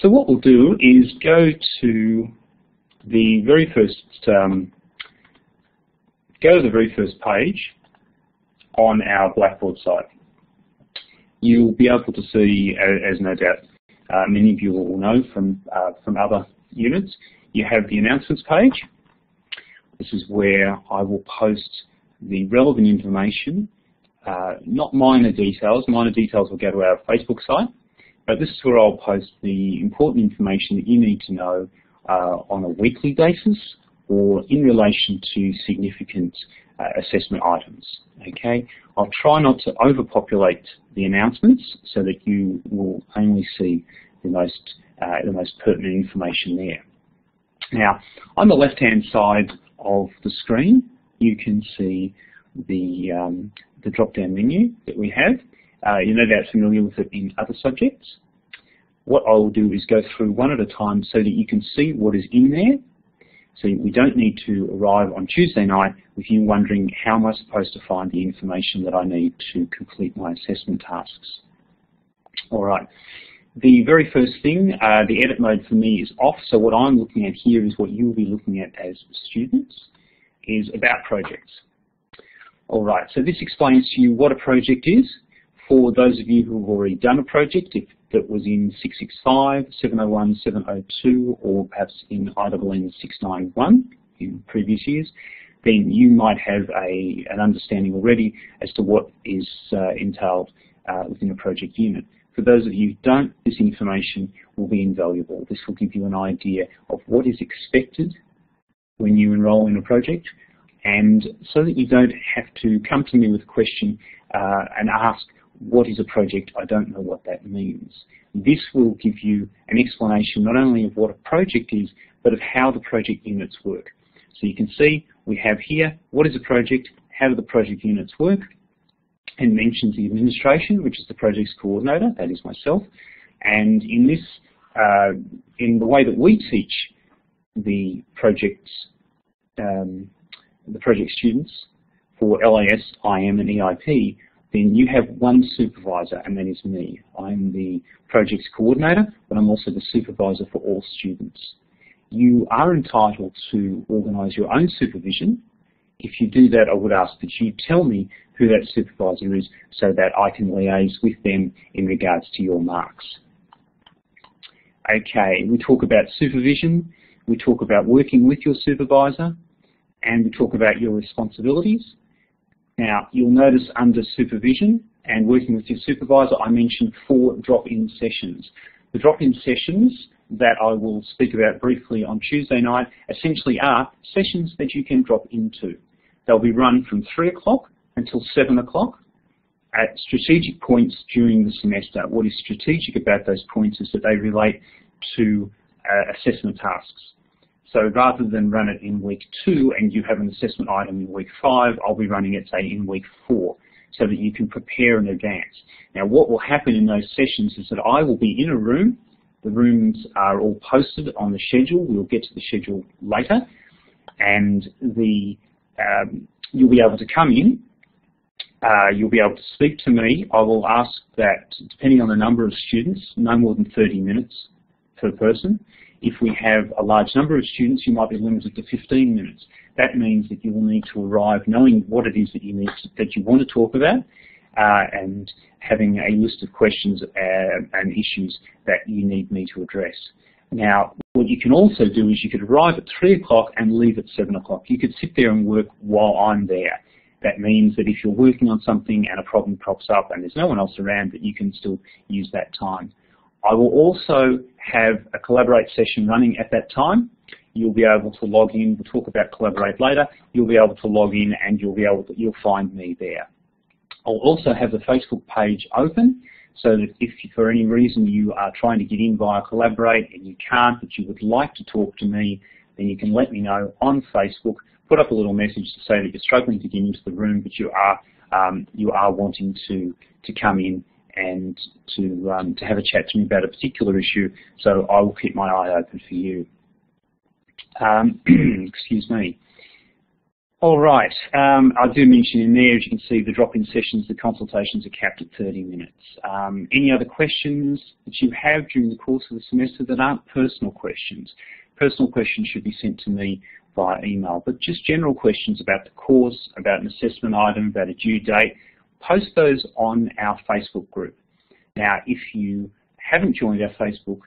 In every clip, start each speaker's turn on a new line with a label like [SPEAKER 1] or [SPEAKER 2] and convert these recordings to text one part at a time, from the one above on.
[SPEAKER 1] So what we'll do is go to the very first page on our Blackboard site. You'll be able to see, as no doubt many of you will know from other units, you have the announcements page. This is where I will post the relevant information, not minor details. Minor details will go to our Facebook site, but this is where I'll post the important information that you need to know on a weekly basis or in relation to significant assessment items. Okay, I'll try not to overpopulate the announcements so that you will only see the most pertinent information there. Now, on the left-hand side of the screen, you can see the drop-down menu that we have. You're no doubt familiar with it in other subjects. What I will do is go through one at a time so that you can see what is in there. So we don't need to arrive on Tuesday night with you wondering how am I supposed to find the information that I need to complete my assessment tasks. All right. The very first thing, the edit mode for me is off, so what I'm looking at here is what you'll be looking at as students, is about projects. All right, so this explains to you what a project is. For those of you who have already done a project, if that was in 665, 701, 702, or perhaps in INN 691 in previous years, then you might have an understanding already as to what is entailed within a project unit. For those of you who don't, this information will be invaluable. This will give you an idea of what is expected when you enroll in a project, and so that you don't have to come to me with a question and ask, what is a project? I don't know what that means. This will give you an explanation not only of what a project is, but of how the project units work. So you can see we have here, what is a project? How do the project units work? And mentions the administration, which is the project's coordinator, that is myself. And in this, in the way that we teach the project students for LAS, IM, and EIP, then you have one supervisor, and that is me. I'm the project's coordinator, but I'm also the supervisor for all students. You are entitled to organise your own supervision. If you do that, I would ask that you tell me who that supervisor is so that I can liaise with them in regards to your marks. Okay, we talk about supervision, we talk about working with your supervisor, and we talk about your responsibilities. Now, you'll notice under supervision and working with your supervisor, I mentioned 4 drop-in sessions. The drop-in sessions that I will speak about briefly on Tuesday night essentially are sessions that you can drop into. They'll be run from 3 o'clock until 7 o'clock at strategic points during the semester. What is strategic about those points is that they relate to assessment tasks. So rather than run it in week 2 and you have an assessment item in week 5, I'll be running it, say, in week 4 so that you can prepare in advance. Now, what will happen in those sessions is that I will be in a room. The rooms are all posted on the schedule. We'll get to the schedule later. And you'll be able to come in. You'll be able to speak to me. I will ask that, depending on the number of students, no more than 30 minutes per person. If we have a large number of students, you might be limited to 15 minutes. That means that you will need to arrive knowing what it is that you want to talk about, and having a list of questions and issues that you need me to address. Now, what you can also do is you could arrive at 3 o'clock and leave at 7 o'clock. You could sit there and work while I'm there. That means that if you're working on something and a problem crops up and there's no one else around, that you can still use that time. I will also have a Collaborate session running at that time. You'll be able to log in. We'll talk about Collaborate later. You'll be able to log in and you'll find me there. I'll also have the Facebook page open so that if for any reason you are trying to get in via Collaborate and you can't, but you would like to talk to me, then you can let me know on Facebook. Put up a little message to say that you're struggling to get into the room, but you are wanting to come in and to have a chat to me about a particular issue, so I will keep my eye open for you. Excuse me. All right. I do mention in there, as you can see, the drop-in sessions, the consultations are capped at 30 minutes. Any other questions that you have during the course of the semester that aren't personal questions? Personal questions should be sent to me via email, but just general questions about the course, about an assessment item, about a due date, post those on our Facebook group. Now, if you haven't joined our Facebook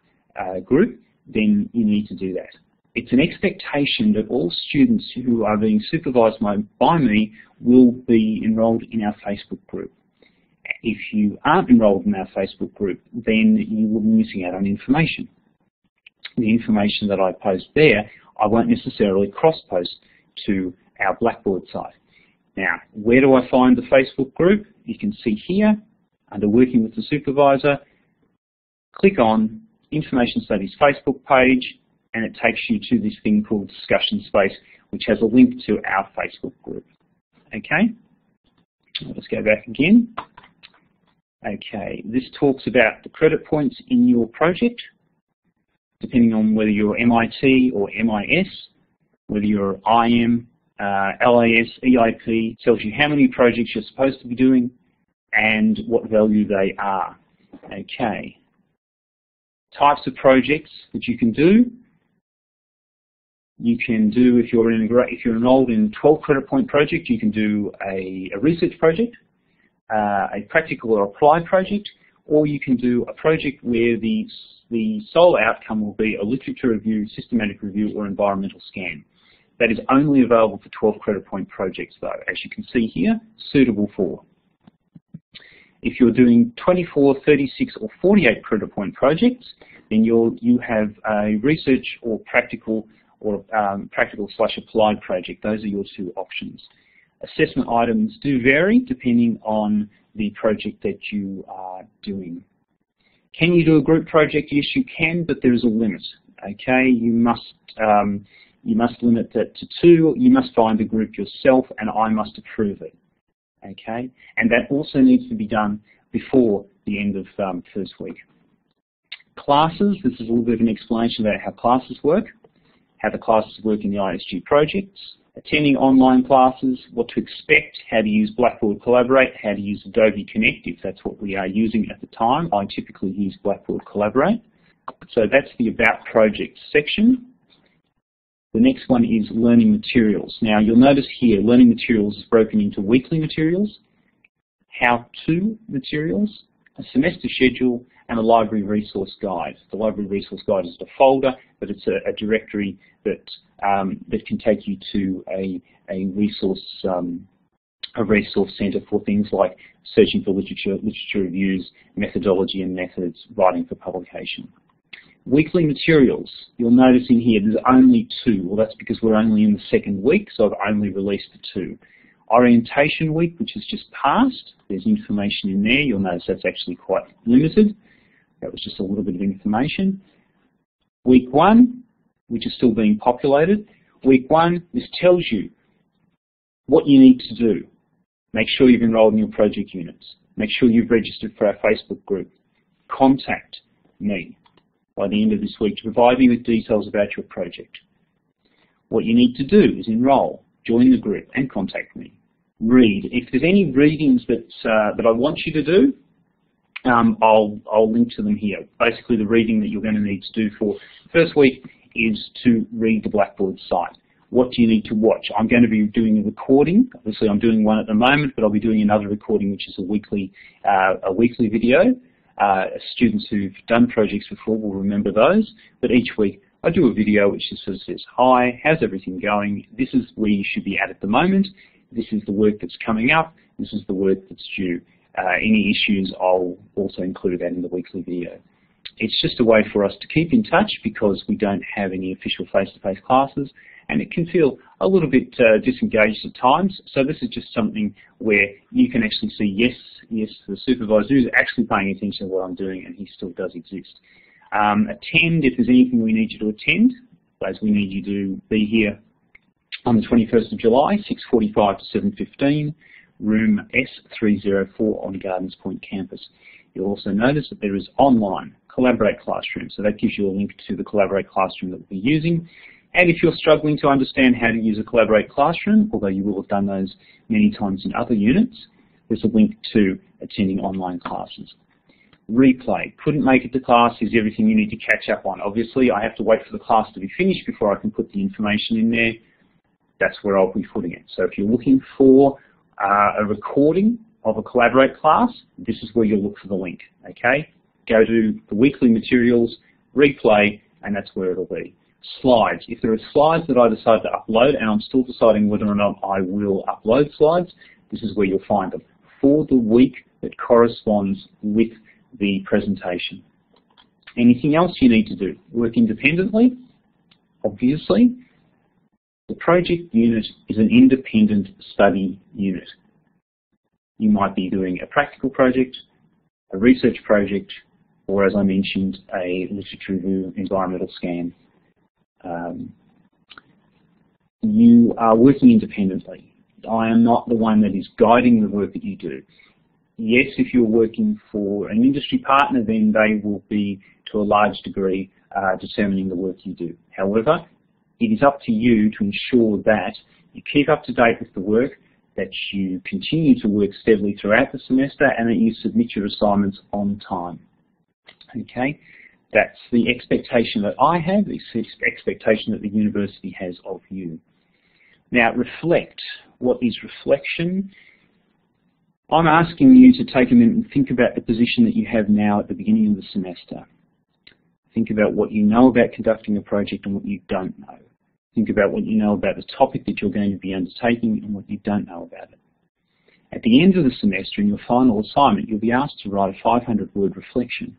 [SPEAKER 1] group, then you need to do that. It's an expectation that all students who are being supervised by me will be enrolled in our Facebook group. If you aren't enrolled in our Facebook group, then you will be missing out on information. The information that I post there, I won't necessarily cross-post to our Blackboard site. Now, where do I find the Facebook group? You can see here, under Working with the Supervisor, click on Information Studies Facebook page, and it takes you to this thing called Discussion Space, which has a link to our Facebook group. Okay? Let's go back again. Okay, this talks about the credit points in your project, depending on whether you're MIT or MIS, whether you're IM, LAS, EIP, tells you how many projects you're supposed to be doing and what value they are. Okay. Types of projects that you can do. You can do, if you're enrolled in 12 credit point project, you can do a research project, a practical or applied project, or you can do a project where the sole outcome will be a literature review, systematic review, or environmental scan. That is only available for 12 credit point projects though, as you can see here, suitable for. If you're doing 24, 36, or 48 credit point projects, then you have a research or practical or practical/applied project. Those are your two options. Assessment items do vary depending on the project that you are doing. Can you do a group project? Yes, you can, but there is a limit. Okay, you must limit that to 2. You must find a group yourself, and I must approve it. Okay, and that also needs to be done before the end of first week. Classes. This is a little bit of an explanation about how classes work, how the classes work in the ISG projects, attending online classes, what to expect, how to use Blackboard Collaborate, how to use Adobe Connect if that's what we are using at the time. I typically use Blackboard Collaborate. So that's the About Projects section. The next one is Learning Materials. Now you'll notice here, Learning Materials is broken into weekly materials, how-to materials, a semester schedule, and a library resource guide. The library resource guide is a folder, but it's a directory that can take you to a resource center for things like searching for literature reviews, methodology and methods, writing for publication. Weekly materials. You'll notice in here there's only 2. Well, that's because we're only in the second week, so I've only released the 2. Orientation week, which has just passed, there's information in there. You'll notice that's actually quite limited. That was just a little bit of information. Week 1, which is still being populated. Week 1, this tells you what you need to do. Make sure you've enrolled in your project units. Make sure you've registered for our Facebook group. Contact me by the end of this week to provide me with details about your project. What you need to do is enroll, join the group, and contact me. Read. If there's any readings that I want you to do, I'll link to them here. Basically, the reading that you're going to need to do for the first week is to read the Blackboard site. What do you need to watch? I'm going to be doing a recording. Obviously, I'm doing one at the moment, but I'll be doing another recording, which is a weekly video. Students who've done projects before will remember those. But each week, I do a video which just sort of says, "Hi, how's everything going? This is where you should be at the moment. This is the work that's coming up. This is the work that's due. Any issues, I'll also include that in the weekly video." It's just a way for us to keep in touch because we don't have any official face-to-face classes, and it can feel a little bit disengaged at times. So this is just something where you can actually see, yes, the supervisor is actually paying attention to what I'm doing, and he still does exist. Attend if there's anything we need you to attend, as we need you to be here on the 21st of July, 6:45 to 7:15, room S304 on Gardens Point campus. You'll also notice that there is online Collaborate Classroom, so that gives you a link to the Collaborate Classroom that we'll be using. And if you're struggling to understand how to use a Collaborate classroom, although you will have done those many times in other units, there's a link to attending online classes. Replay. Couldn't make it to class is everything you need to catch up on. Obviously, I have to wait for the class to be finished before I can put the information in there. That's where I'll be putting it. So if you're looking for a recording of a Collaborate class, this is where you'll look for the link, okay? Go to the weekly materials, replay, and that's where it'll be. Slides. If there are slides that I decide to upload, and I'm still deciding whether or not I will upload slides, this is where you'll find them for the week that corresponds with the presentation. Anything else you need to do? Work independently, obviously. The project unit is an independent study unit. You might be doing a practical project, a research project, or as I mentioned, a literature review environmental scan. You are working independently. I am not the one that is guiding the work that you do. Yes, if you're working for an industry partner, then they will be, to a large degree, determining the work you do. However, it is up to you to ensure that you keep up to date with the work, that you continue to work steadily throughout the semester, and that you submit your assignments on time. Okay? That's the expectation that I have, the expectation that the university has of you. Now, reflect. What is reflection? I'm asking you to take a minute and think about the position that you have now at the beginning of the semester. Think about what you know about conducting a project and what you don't know. Think about what you know about the topic that you're going to be undertaking and what you don't know about it. At the end of the semester, in your final assignment, you'll be asked to write a 500-word reflection.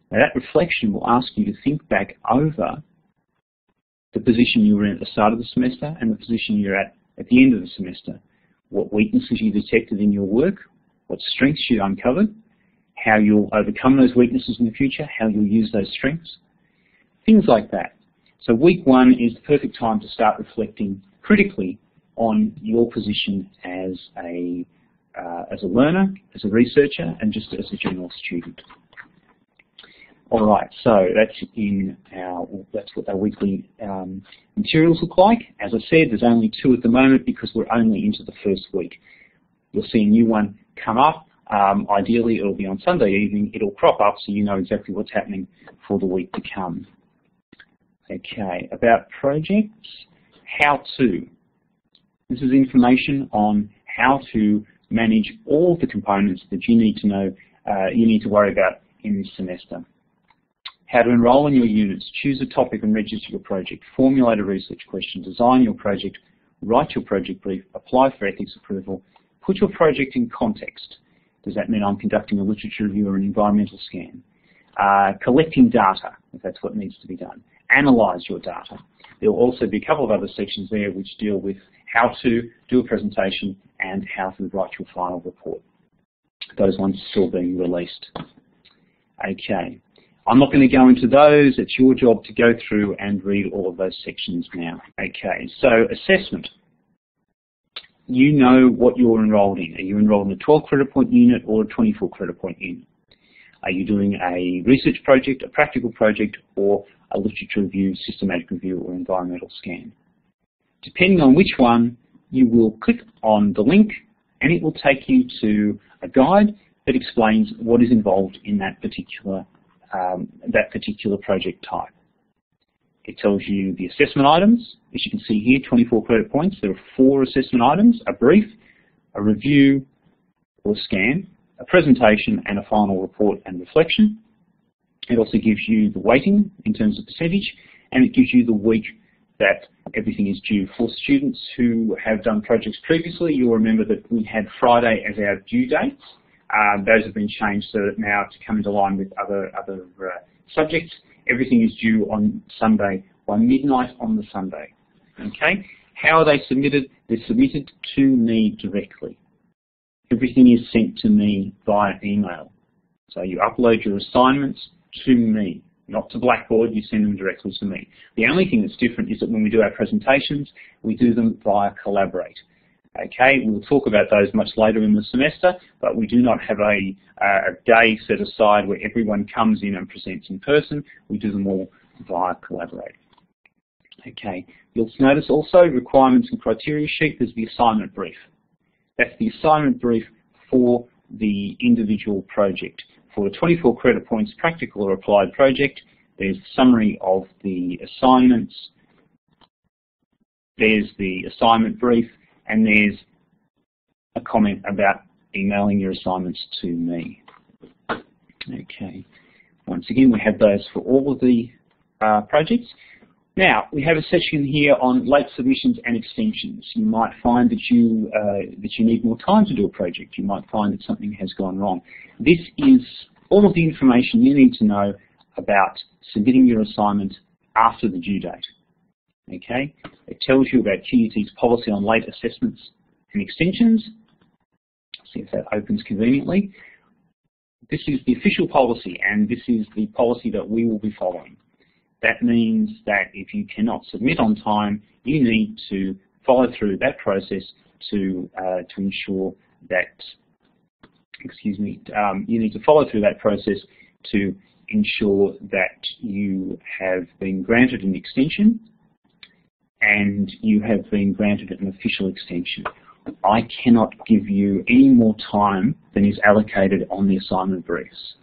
[SPEAKER 1] Now, that reflection will ask you to think back over the position you were in at the start of the semester and the position you're at the end of the semester. What weaknesses you detected in your work, what strengths you uncovered, how you'll overcome those weaknesses in the future, how you'll use those strengths, things like that. So week one is the perfect time to start reflecting critically on your position as a learner, as a researcher, and just as a general student. All right, so that's what our weekly materials look like. As I said, there's only 2 at the moment because we're only into the first week. You'll see a new one come up. Ideally, it'll be on Sunday evening. It'll crop up so you know exactly what's happening for the week to come. Okay, about projects, how to. This is information on how to manage all the components that you need to know, you need to worry about in this semester. How to enroll in your units, choose a topic and register your project, formulate a research question, design your project, write your project brief, apply for ethics approval, put your project in context. Does that mean I'm conducting a literature review or an environmental scan? Collecting data, if that's what needs to be done. Analyze your data. There will also be a couple of other sections there which deal with how to do a presentation and how to write your final report. Those ones are still being released. Okay. I'm not going to go into those. It's your job to go through and read all of those sections now. Okay, so assessment. You know what you're enrolled in. Are you enrolled in a 12 credit point unit or a 24 credit point unit? Are you doing a research project, a practical project, or a literature review, systematic review, or environmental scan? Depending on which one, you will click on the link and it will take you to a guide that explains what is involved in that particular project type. It tells you the assessment items. As you can see here, 24 credit points. There are 4 assessment items: a brief, a review or scan, a presentation, and a final report and reflection. It also gives you the weighting in terms of percentage, and it gives you the week that everything is due. For students who have done projects previously, you'll remember that we had Friday as our due dates. Those have been changed so that now to come into line with other subjects, everything is due on Sunday by midnight on the Sunday. Okay? How are they submitted? They're submitted to me directly. Everything is sent to me via email. So you upload your assignments to me, not to Blackboard, you send them directly to me. The only thing that's different is that when we do our presentations, we do them via Collaborate. Okay, we'll talk about those much later in the semester, but we do not have a day set aside where everyone comes in and presents in person. We do them all via Collaborate. Okay, you'll notice also requirements and criteria sheet, there's the assignment brief. That's the assignment brief for the individual project. For a 24 credit points practical or applied project, there's a summary of the assignments, there's the assignment brief, and there's a comment about emailing your assignments to me. Okay, once again we have those for all of the projects. Now, we have a section here on late submissions and extensions. You might find that you need more time to do a project. You might find that something has gone wrong. This is all of the information you need to know about submitting your assignment after the due date. Okay? It tells you about QUT's policy on late assessments and extensions. See if that opens conveniently. This is the official policy, and this is the policy that we will be following. That means that if you cannot submit on time, you need to follow through that process to ensure that, you need to follow through that process to ensure that you have been granted an extension and you have been granted an official extension. I cannot give you any more time than is allocated on the assignment briefs.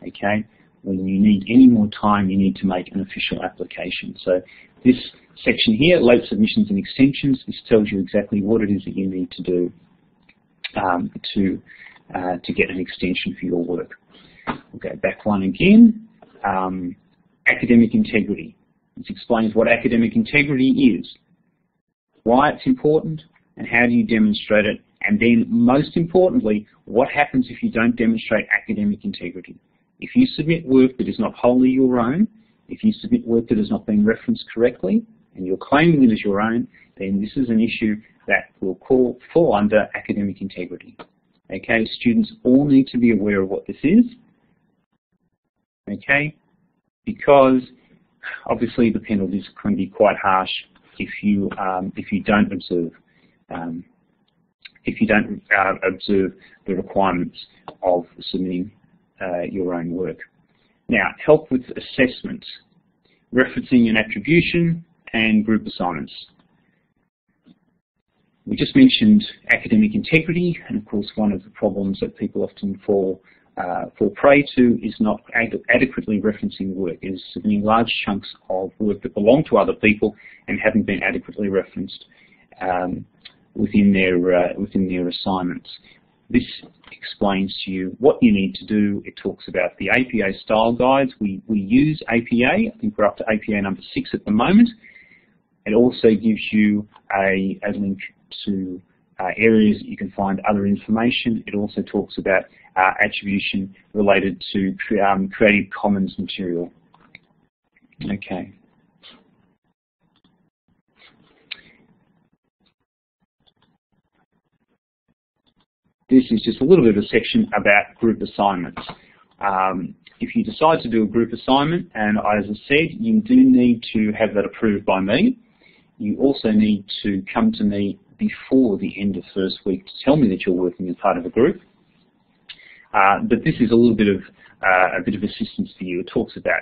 [SPEAKER 1] Okay? When you need any more time, you need to make an official application. So this section here, late submissions and extensions, this tells you exactly what it is that you need to do to get an extension for your work. We'll go back one again. Academic integrity. This explains what academic integrity is, why it's important, and how do you demonstrate it, and then most importantly, what happens if you don't demonstrate academic integrity. If you submit work that is not wholly your own, if you submit work that has not been referenced correctly, and you're claiming it as your own, then this is an issue that will fall under academic integrity. Okay, students all need to be aware of what this is. Okay, because obviously the penalties can be quite harsh if you don't observe the requirements of submitting your own work. Now, help with assessment, referencing and attribution, and group assignments. We just mentioned academic integrity, and of course one of the problems that people often fall prey to is not adequately referencing work, is submitting large chunks of work that belong to other people and haven't been adequately referenced within their assignments. This explains to you what you need to do. It talks about the APA style guides. We use APA. I think we're up to APA number 6 at the moment. It also gives you a link to areas that you can find other information. It also talks about attribution related to Creative Commons material. Okay. This is just a little bit of a section about group assignments. If you decide to do a group assignment, and as I said, you do need to have that approved by me. You also need to come to me before the end of first week to tell me that you're working as part of a group. But this is a little bit of assistance for you. It talks about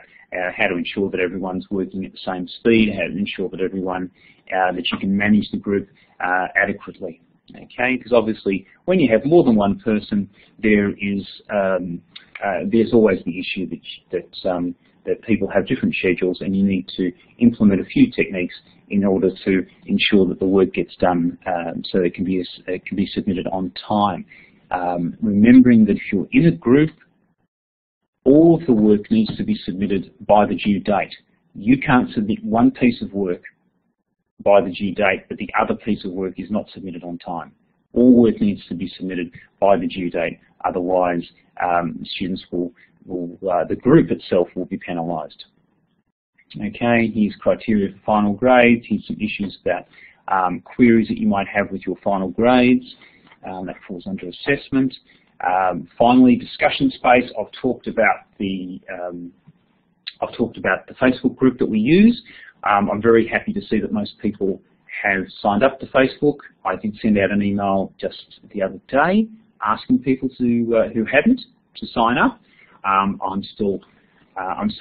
[SPEAKER 1] how to ensure that everyone's working at the same speed, how to ensure that everyone that you can manage the group adequately. Okay, because obviously when you have more than one person, there's always the issue that people have different schedules, and you need to implement a few techniques in order to ensure that the work gets done so it can be submitted on time. Remembering that if you're in a group, all of the work needs to be submitted by the due date. You can't submit one piece of work by the due date, but the other piece of work is not submitted on time. All work needs to be submitted by the due date, otherwise students the group itself will be penalised. Okay, here's criteria for final grades, here's some issues about queries that you might have with your final grades, that falls under assessment. Finally, discussion space. I've talked about the Facebook group that we use. I'm very happy to see that most people have signed up to Facebook. I did send out an email just the other day asking people who hadn't to sign up. I'm still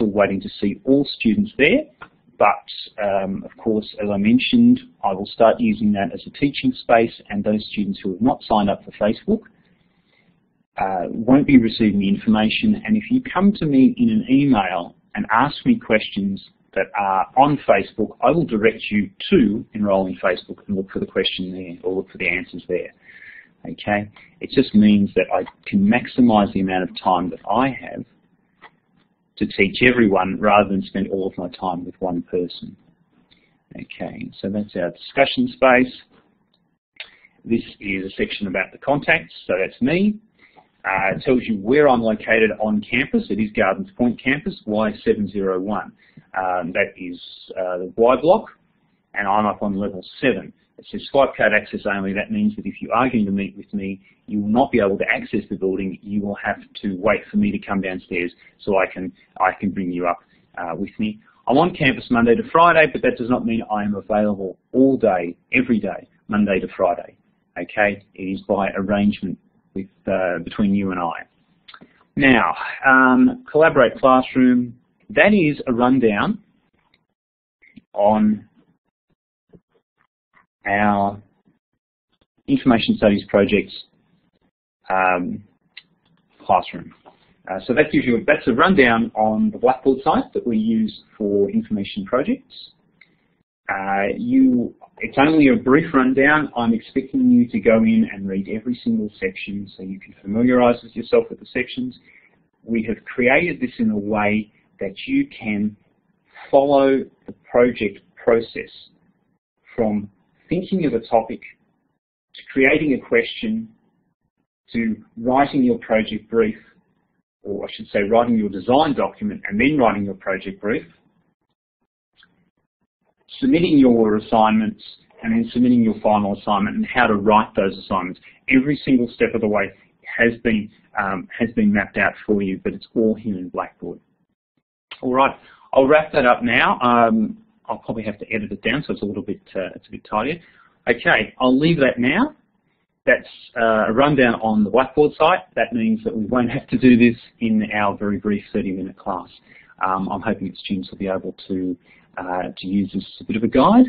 [SPEAKER 1] waiting to see all students there. but of course, as I mentioned, I will start using that as a teaching space, and those students who have not signed up for Facebook won't be receiving the information. And if you come to me in an email and ask me questions that are on Facebook, I will direct you to enroll in Facebook and look for the question there, or look for the answers there. Okay? It just means that I can maximize the amount of time that I have to teach everyone rather than spend all of my time with one person. Okay, so that's our discussion space. This is a section about the contacts, so that's me. It tells you where I'm located on campus. It is Gardens Point campus, Y701. That is the Y block, and I'm up on level 7. It says Skype code access only. That means that if you are going to meet with me, you will not be able to access the building. You will have to wait for me to come downstairs so I can bring you up with me. I'm on campus Monday to Friday, but that does not mean I am available all day, every day, Monday to Friday. Okay, it is by arrangement with between you and I. Now, Collaborate Classroom. That is a rundown on our Information Studies projects classroom. So that gives you, that's a rundown on the Blackboard site that we use for information projects. It's only a brief rundown. I'm expecting you to go in and read every single section so you can familiarise yourself with the sections. We have created this in a way that you can follow the project process from thinking of a topic, to creating a question, to writing your project brief, or I should say writing your design document and then writing your project brief, submitting your assignments, and then submitting your final assignment, and how to write those assignments. Every single step of the way has been mapped out for you, but it's all here in Blackboard. All right, I'll wrap that up now. I'll probably have to edit it down so it's a little bit tidier. Okay, I'll leave that now. That's a rundown on the Blackboard site. That means that we won't have to do this in our very brief 30-minute class. I'm hoping that students will be able to use this as a bit of a guide